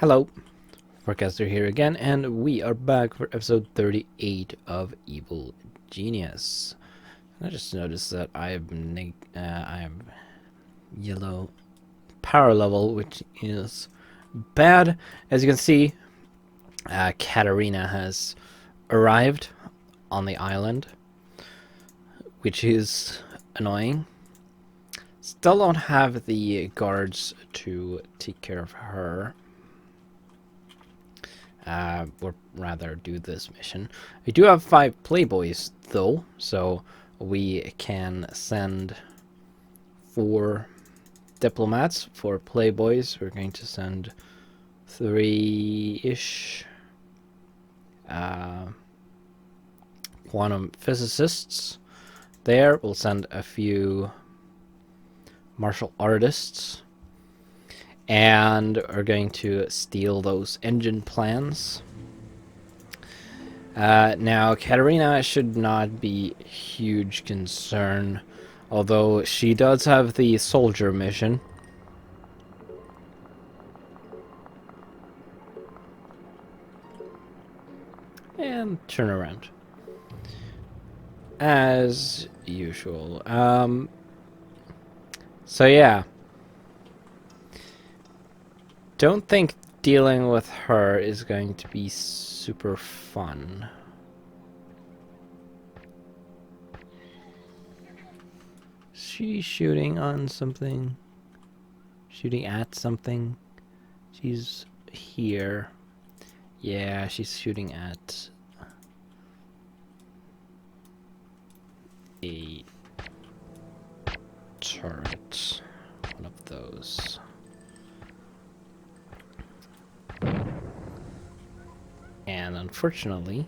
Hello, Forecaster here again, and we are back for episode 38 of Evil Genius. I just noticed that I have yellow power level, which is bad. As you can see, Katarina has arrived on the island, which is annoying. Still don't have the guards to take care of her. Or rather do this mission. We do have 5 playboys though, so we can send 4 diplomats, 4 playboys. We're going to send 3-ish quantum physicists there. We'll send a few martial artists, and are going to steal those engine plans. Now, Katarina should not be a huge concern, although she does have the soldier mission. And turn around. As usual. So yeah. Don't think dealing with her is going to be super fun. She's shooting on something. Shooting at something. She's here. Yeah, she's shooting at a turret. One of those. And unfortunately,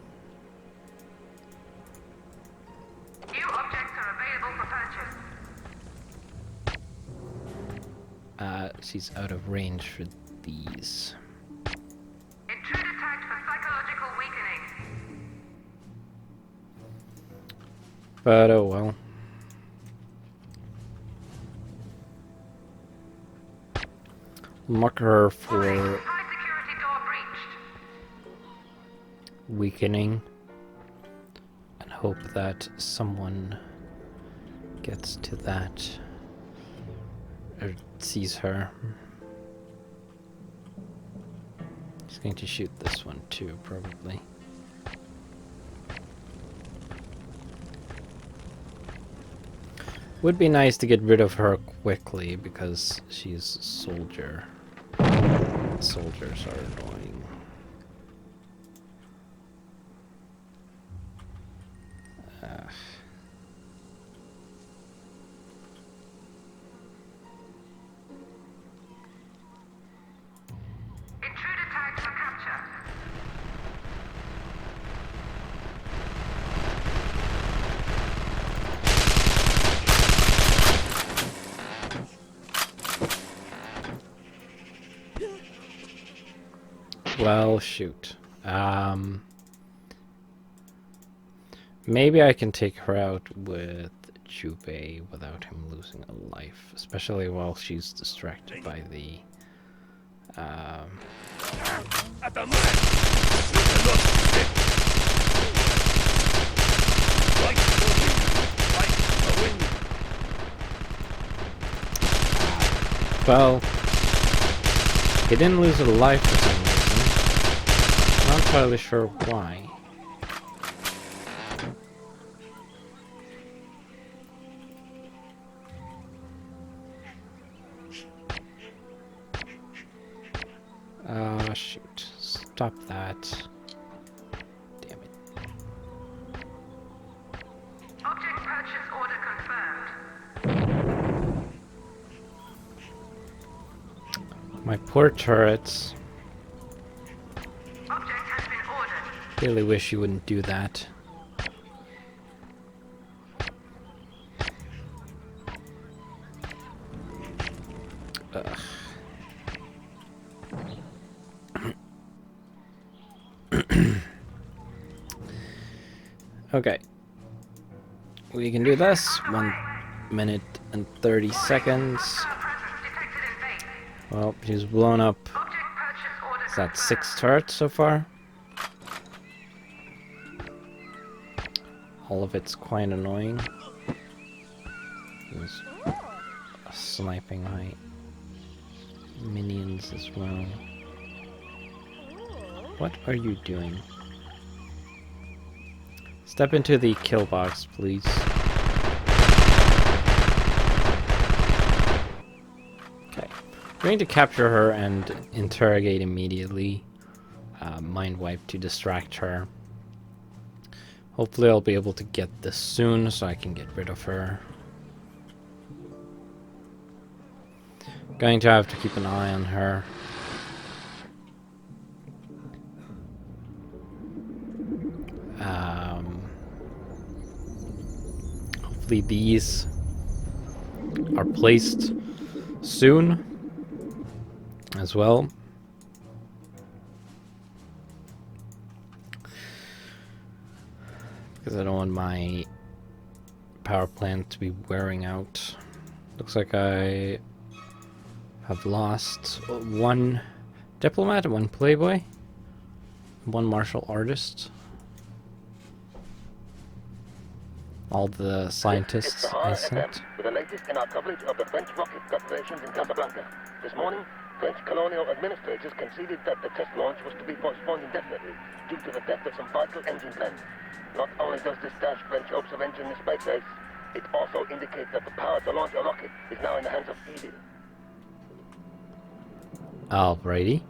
new objects are available for purchase. she's out of range for these. Intruder tagged for psychological weakening. But oh well. Mark her for High security door breached. weakening and hope that someone gets to that or sees her. He's going to shoot this one too, probably. Would be nice to get rid of her quickly because she's a soldier. Soldiers are annoying. Intruder tagged for capture. Well, shoot. Maybe I can take her out with Juve without him losing a life, especially while she's distracted by the well, he didn't lose a life for some reason. Not entirely sure why. Shoot. Stop that. Damn it. Object purchase order confirmed. My poor turrets. Object has been ordered. Really wish you wouldn't do that. Ugh. Okay. We can do this. 1 minute and 30 seconds. Presence detected in base. Well, she's blown up Object purchase order So that's 6 turrets so far. All of it's quite annoying. There's sniping my minions as well. What are you doing? Step into the kill box, please. Okay. We're going to capture her and interrogate immediately. Mind wipe to distract her. Hopefully I'll be able to get this soon so I can get rid of her. Going to have to keep an eye on her. Hopefully these are placed soon as well. Because I don't want my power plant to be wearing out. Looks like I have lost 1 diplomat, 1 playboy, 1 martial artist. All the scientists I sent. With the latest in our coverage of the French rocket operations in Casablanca. This morning, French colonial administrators conceded that the test launch was to be postponed indefinitely due to the death of some vital engine plans. Not only does this dash French hopes of entering the space race, it also indicates that the power to launch a rocket is now in the hands of evil. Alrighty.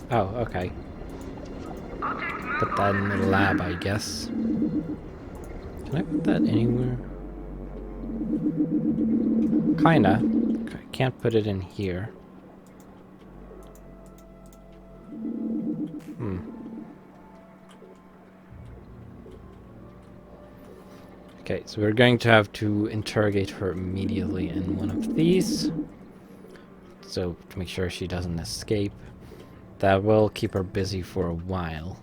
Oh, okay. Put that in the lab, I guess. Can I put that anywhere? Kinda. Can't put it in here. Okay, so we're going to have to interrogate her immediately in one of these. So, to make sure she doesn't escape. That will keep her busy for a while.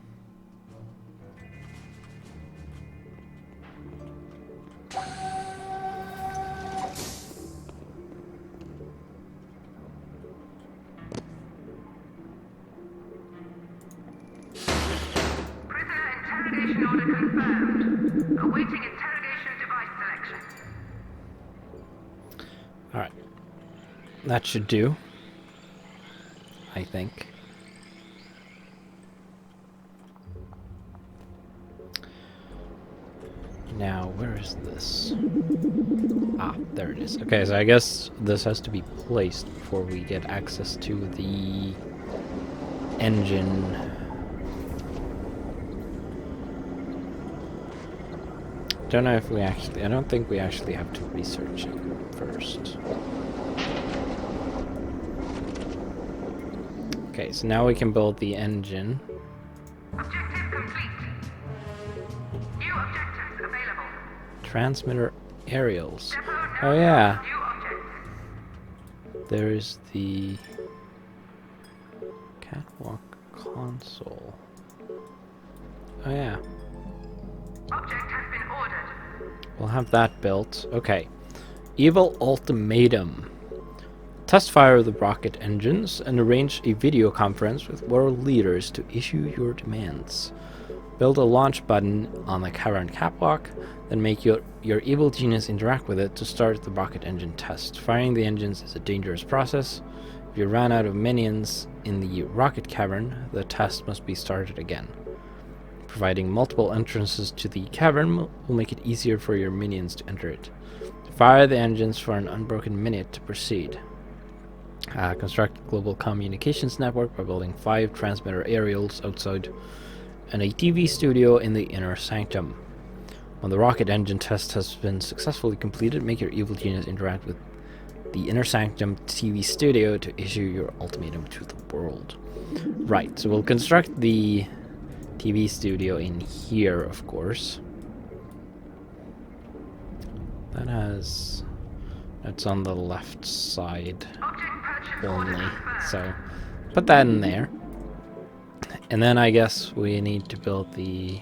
Prisoner interrogation order confirmed. Awaiting interrogation device selection. Alright. That should do. I think. Now, where is this? Ah, there it is. Okay, so I guess this has to be placed before we get access to the engine. Don't know if we actually... I don't think we actually have to research it first. Okay, so now we can build the engine. Objective complete. New objectives available. Transmitter aerials. Depot Oh notes yeah, on new objectives. there's the catwalk console. Oh yeah, Object has been ordered. we'll have that built. Okay, Evil Ultimatum. Test fire the rocket engines and arrange a video conference with world leaders to issue your demands. Build a launch button on the cavern catwalk, then make your evil genius interact with it to start the rocket engine test. Firing the engines is a dangerous process. If you run out of minions in the rocket cavern, the test must be started again. Providing multiple entrances to the cavern will make it easier for your minions to enter it. Fire the engines for an unbroken minute to proceed. Construct a global communications network by building 5 transmitter aerials outside and a TV studio in the inner sanctum. When the rocket engine test has been successfully completed, make your evil genius interact with the inner sanctum TV studio to issue your ultimatum to the world. Right, so we'll construct the TV studio in here, of course. That has... It's on the left side Object purchase order only, confirmed. so put that in there. And then I guess we need to build the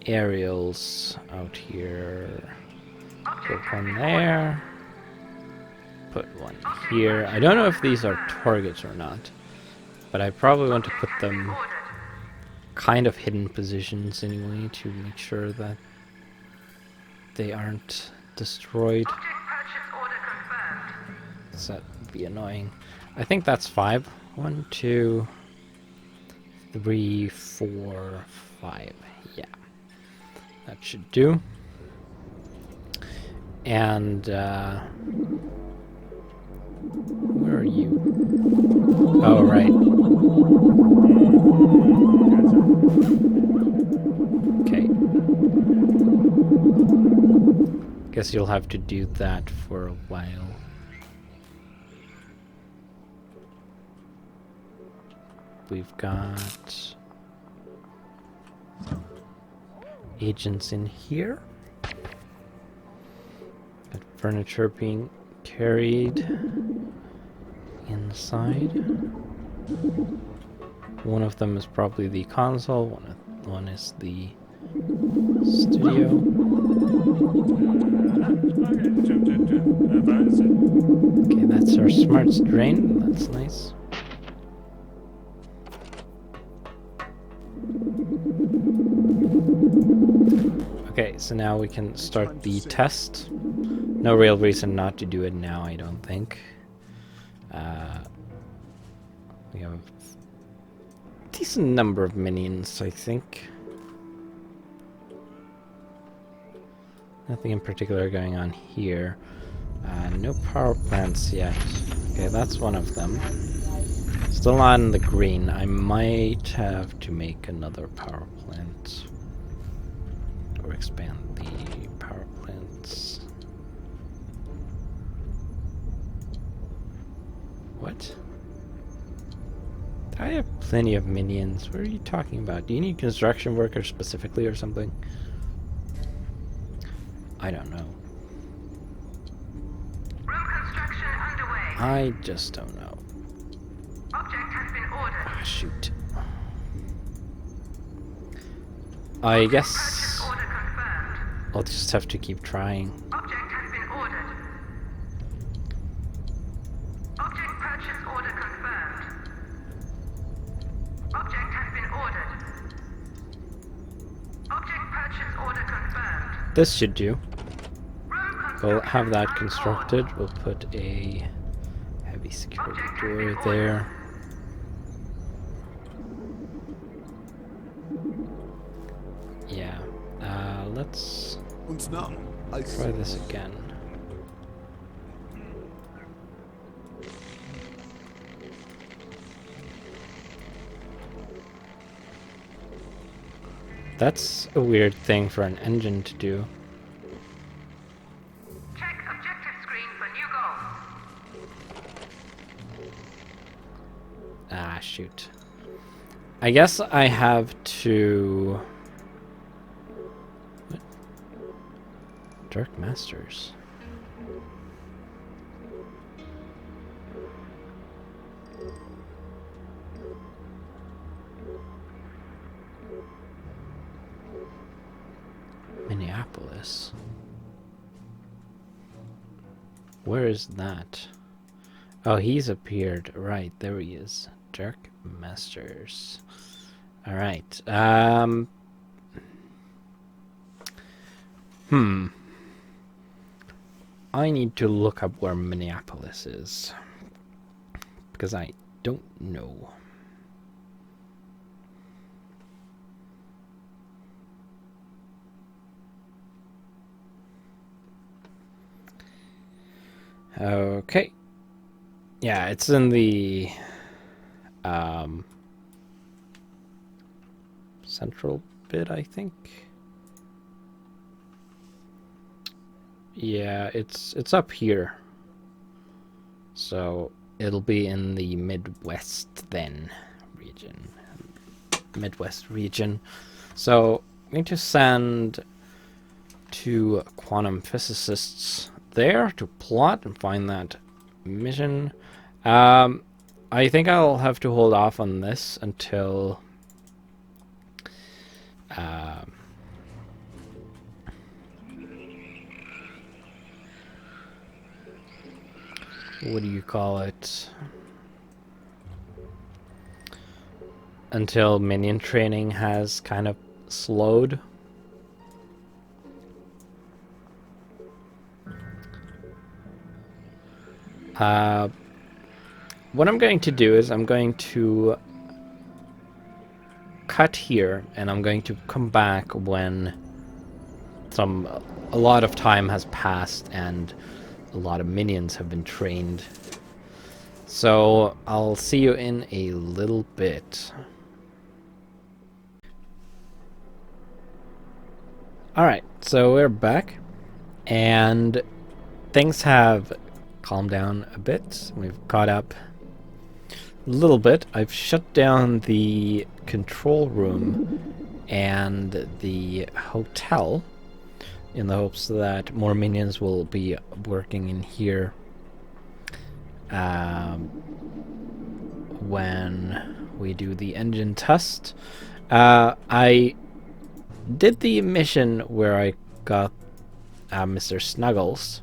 aerials out here. Put one there. Put one here. I don't know if these are targets or not, but I probably want to put them kind of hidden positions anyway to make sure that they aren't destroyed. So that would be annoying. I think that's 5. 1, 2, 3, 4, 5. Yeah. That should do. And, where are you? Oh, right. Okay. Guess you'll have to do that for a while. We've got agents in here. Got furniture being carried inside. One of them is probably the console, one is the studio. Okay, that's our smart drain. That's nice. Okay, so now we can start the test. No real reason not to do it now, I don't think. We have a decent number of minions, I think. Nothing in particular going on here. No power plants yet. Okay, that's one of them. Still not in the green. I might have to make another power plant. Or expand the power plants. What? I have plenty of minions. What are you talking about? Do you need construction workers specifically or something? I don't know. Room construction underway. I just don't know. Object has been ordered. Ah, shoot. I guess Purchase order confirmed. I'll just have to keep trying. Object has been ordered. Object purchase order confirmed. Object has been ordered. Object purchase order confirmed. This should do. Room We'll have that construction constructed. We'll put a heavy security Object has door been there. Yeah. Let's Und now, als try this again. That's a weird thing for an engine to do. Check objective screen for new goal. Ah, shoot. I guess I have to... What? Dark Masters. Minneapolis. Where is that? Oh, he's appeared. Right, there he is. Dirk Masters. Alright. I need to look up where Minneapolis is. Because I don't know. Okay. Yeah, it's in the central bit, I think. Yeah, it's up here. So it'll be in the Midwest then region. Midwest region. So I'm going to send 2 quantum physicists there to plot and find that mission. I think I'll have to hold off on this until uh, what do you call it? Until minion training has kind of slowed. What I'm going to do is I'm going to cut here, and I'm going to come back when a lot of time has passed and a lot of minions have been trained. So I'll see you in a little bit. Alright, so we're back, and things have calmed down a bit. We've caught up a little bit. I've shut down the control room and the hotel in the hopes that more minions will be working in here when we do the engine test. I did the mission where I got Mr. Snuggles,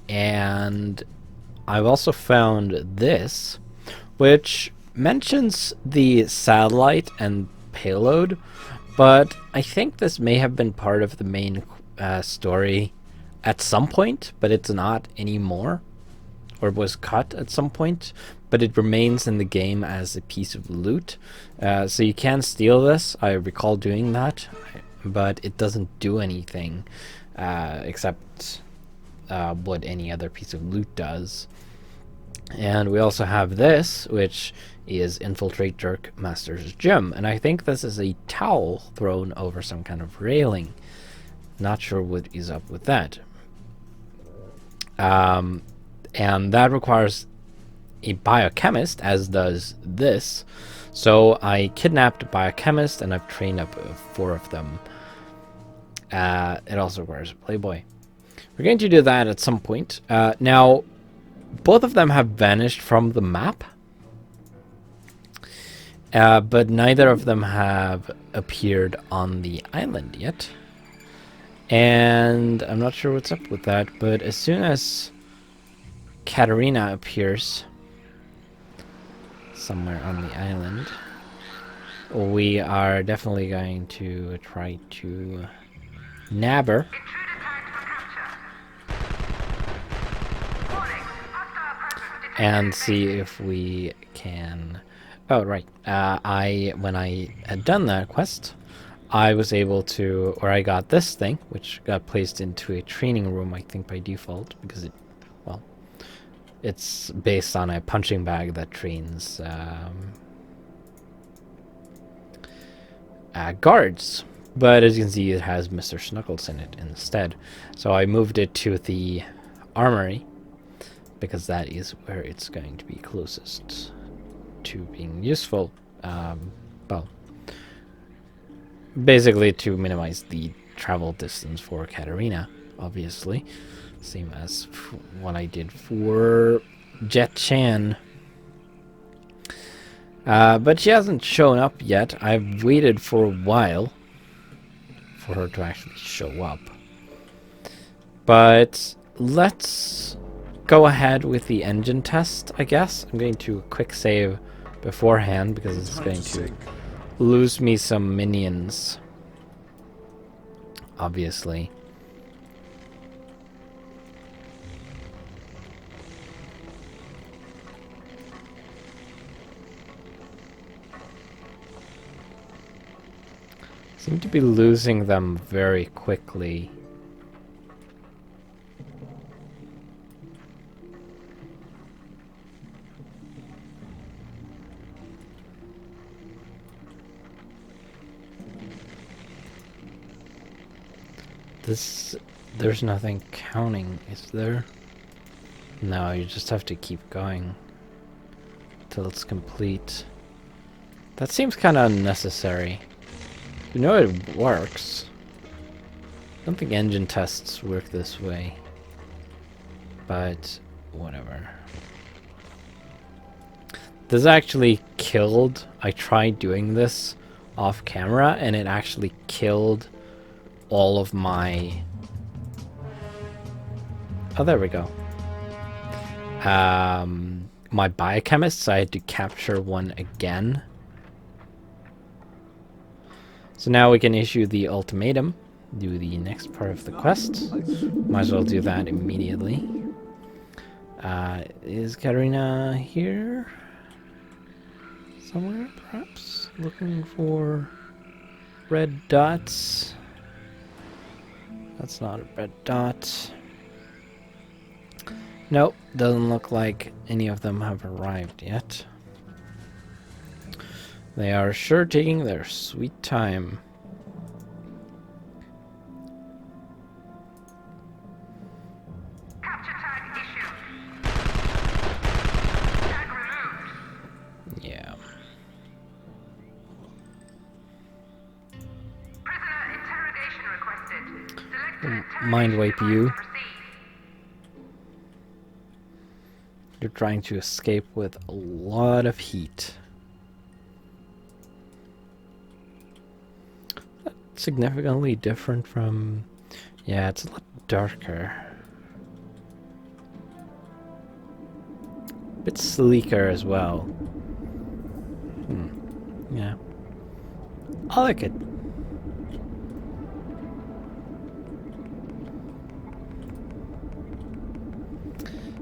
and I've also found this, which mentions the satellite and payload, but I think this may have been part of the main story at some point, but it's not anymore, or was cut at some point, but it remains in the game as a piece of loot. So you can steal this. I recall doing that, but it doesn't do anything except what any other piece of loot does. And we also have this, which is Infiltrate Dirk Master's Gym, and I think this is a towel thrown over some kind of railing. Not sure what is up with that. And that requires a biochemist, as does this. So I kidnapped a biochemist, and I've trained up 4 of them. It also requires a playboy. We're going to do that at some point. Now, both of them have vanished from the map, but neither of them have appeared on the island yet. And I'm not sure what's up with that, but as soon as Katarina appears somewhere on the island, we are definitely going to try to nab her. And see if we can... Oh, right. When I had done that quest, I was able to... Or I got this thing, which got placed into a training room, I think, by default, because it... Well, it's based on a punching bag that trains guards. But as you can see, it has Mr. Snuggles in it instead. So I moved it to the armory, because that is where it's going to be closest to being useful. Well, basically to minimize the travel distance for Katarina, obviously. Same as what I did for Jet Chan. But she hasn't shown up yet. I've waited for a while for her to actually show up. But let's go ahead with the engine test, I guess. I'm going to quick save beforehand because it's going to lose me some minions, obviously. Seem to be losing them very quickly. There's nothing counting, is there? No, you just have to keep going till it's complete. That seems kind of unnecessary. You know it works. I don't think engine tests work this way. But whatever. This actually killed. I tried doing this off camera, and it actually killed all of my... Oh, there we go. My biochemists, I had to capture one again. So now we can issue the ultimatum, do the next part of the quest. Might as well do that immediately. Is Katarina here? Somewhere, perhaps? Looking for red dots. That's not a red dot. Nope, doesn't look like any of them have arrived yet. They are sure taking their sweet time. Capture tag issued. Tag removed. Yeah. Prisoner interrogation requested. Select an interrogation Mind wipe device you. to proceed. You're trying to escape with a lot of heat. That's significantly different from... Yeah, it's a lot darker. A bit sleeker as well. Yeah. I like it.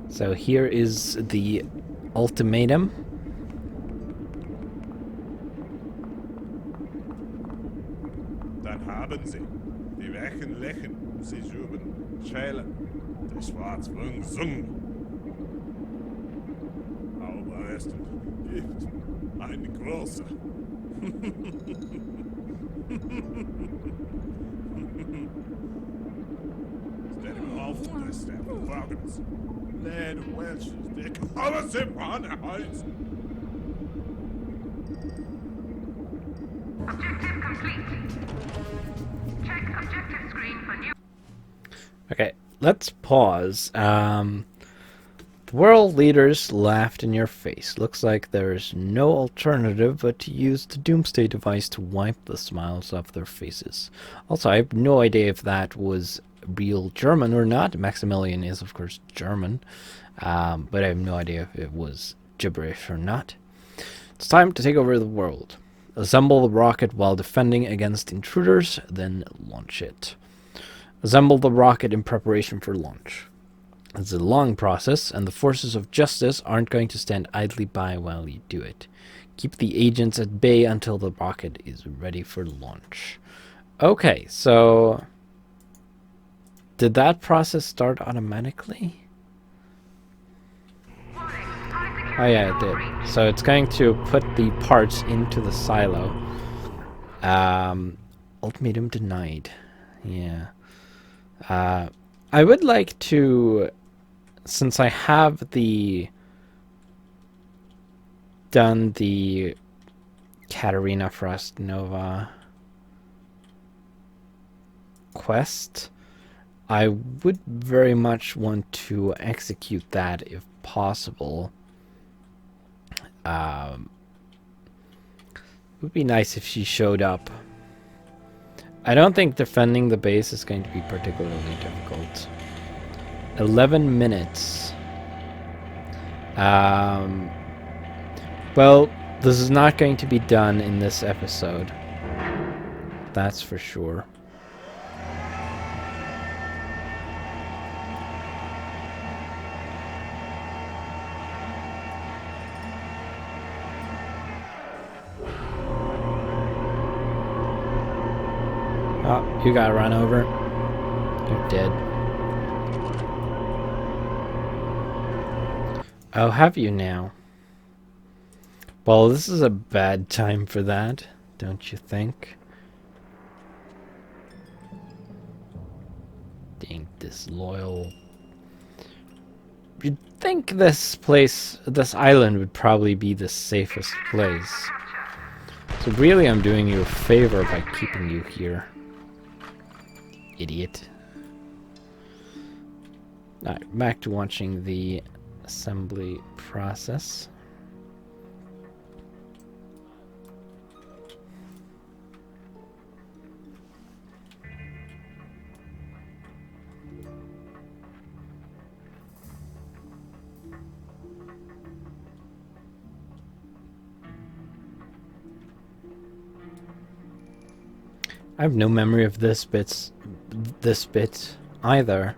So here is the ultimatum. Dann haben sie die Wächen lächeln, sie jubeln, schälen, der Schwarzwung sung. Aber es gibt eine große. Sterben auf und es sterben Wagens. Leere Welches, der kann es im Hahn erhalten. Objective complete. Check objective screen for new. Okay, let's pause. The world leaders laughed in your face. Looks like there's no alternative but to use the Doomsday device to wipe the smiles off their faces. Also, I have no idea if that was real German or not. Maximilian is, of course, German. But I have no idea if it was gibberish or not. It's time to take over the world. Assemble the rocket while defending against intruders, then launch it. Assemble the rocket in preparation for launch. It's a long process, and the forces of justice aren't going to stand idly by while you do it. Keep the agents at bay until the rocket is ready for launch. Okay, so... Did that process start automatically? Oh yeah, it did. So it's going to put the parts into the silo. Ultimatum denied. Yeah. I would like to, since I have done the Katarina Frost Nova quest, I would very much want to execute that if possible. It would be nice if she showed up. I don't think defending the base is going to be particularly difficult. 11 minutes. Well, this is not going to be done in this episode. That's for sure. Oh, you got run over. You're dead. Oh, have you now? Well, this is a bad time for that, don't you think? Dang, disloyal. You'd think this place, this island would probably be the safest place. So really I'm doing you a favor by keeping you here. Idiot. Alright, back to watching the assembly process. I have no memory of this bit either.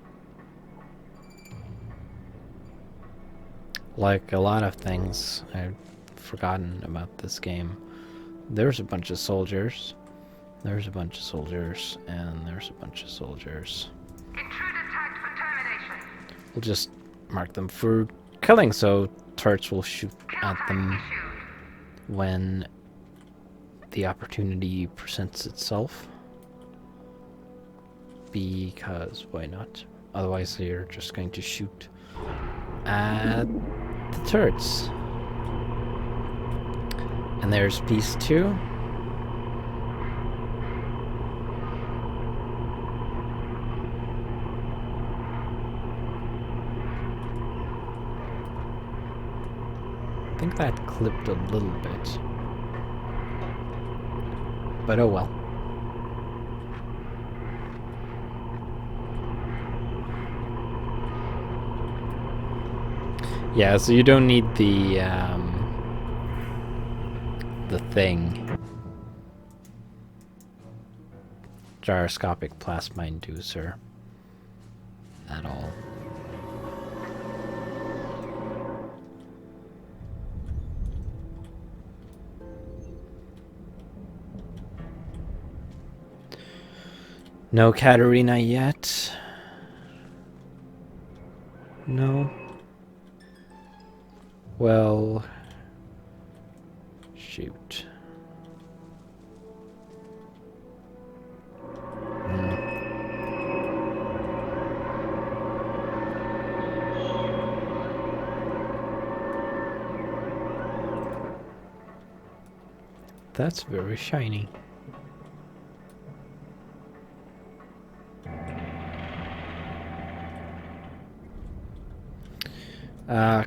Like a lot of things, I've forgotten about this game. There's a bunch of soldiers. There's a bunch of soldiers, and there's a bunch of soldiers. Intruder tagged for termination. We'll just mark them for killing, so turrets will shoot Kill at tag them issued. when the opportunity presents itself. Because why not? Otherwise they're just going to shoot at the turrets. And there's piece 2. I think that clipped a little bit. But oh well. Yeah, so you don't need the thing. Gyroscopic plasma inducer at all. No Katarina yet. No. Well, shoot. That's very shiny.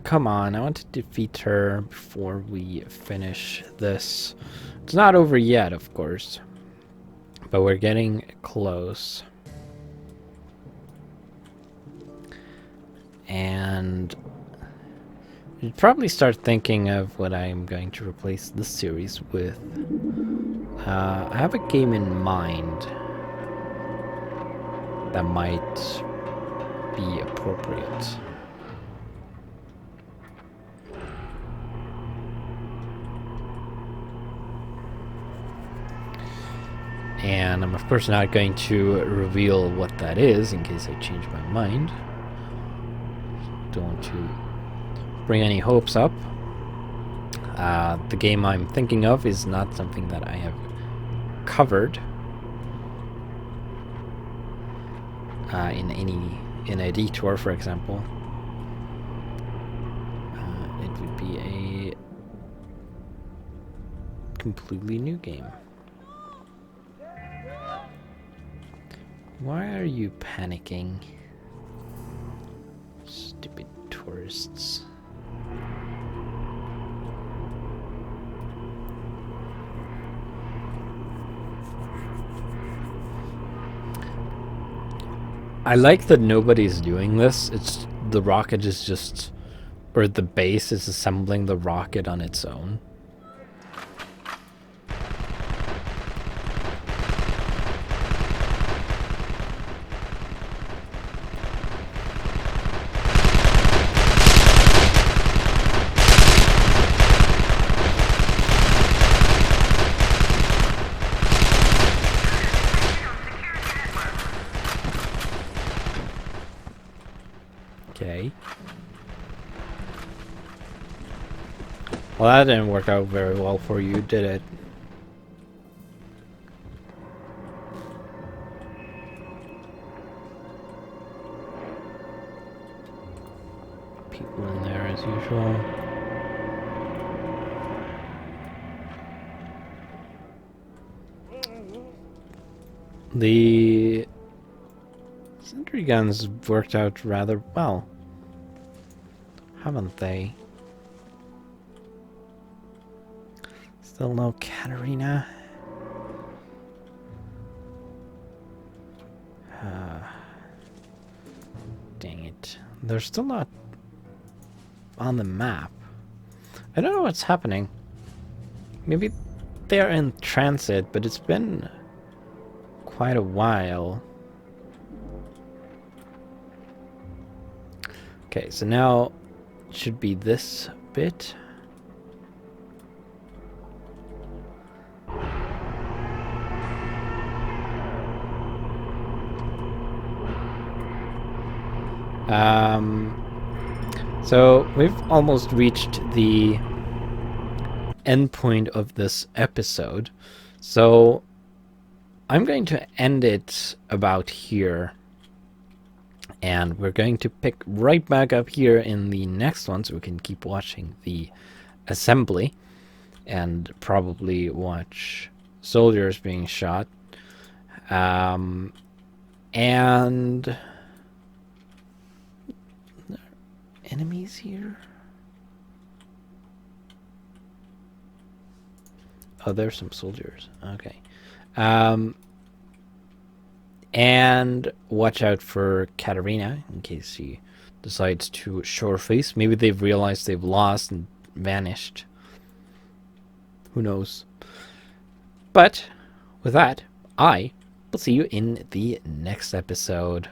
Come on, I want to defeat her before we finish this. It's not over yet, of course, but we're getting close. And you'd probably start thinking of what I'm going to replace this series with. I have a game in mind that might be appropriate. And I'm of course not going to reveal what that is in case I change my mind. Don't want to bring any hopes up. The game I'm thinking of is not something that I have covered in a detour, for example. It would be a completely new game. Why are you panicking? Stupid tourists. I like that nobody's doing this. It's the rocket is just, or the base is assembling the rocket on its own. Okay. Well, that didn't work out very well for you, did it? People in there as usual. The sentry guns worked out rather well, haven't they? Still no Katarina. Dang it. They're still not on the map. I don't know what's happening. Maybe they're in transit, but it's been quite a while. Okay, so now it should be this bit. So we've almost reached the end point of this episode. So I'm going to end it about here. And we're going to pick right back up here in the next one so we can keep watching the assembly and probably watch soldiers being shot. And enemies here? Oh, there's some soldiers. Okay. And watch out for Katarina in case she decides to show her face. Maybe they've realized they've lost and vanished. Who knows? But with that, I will see you in the next episode.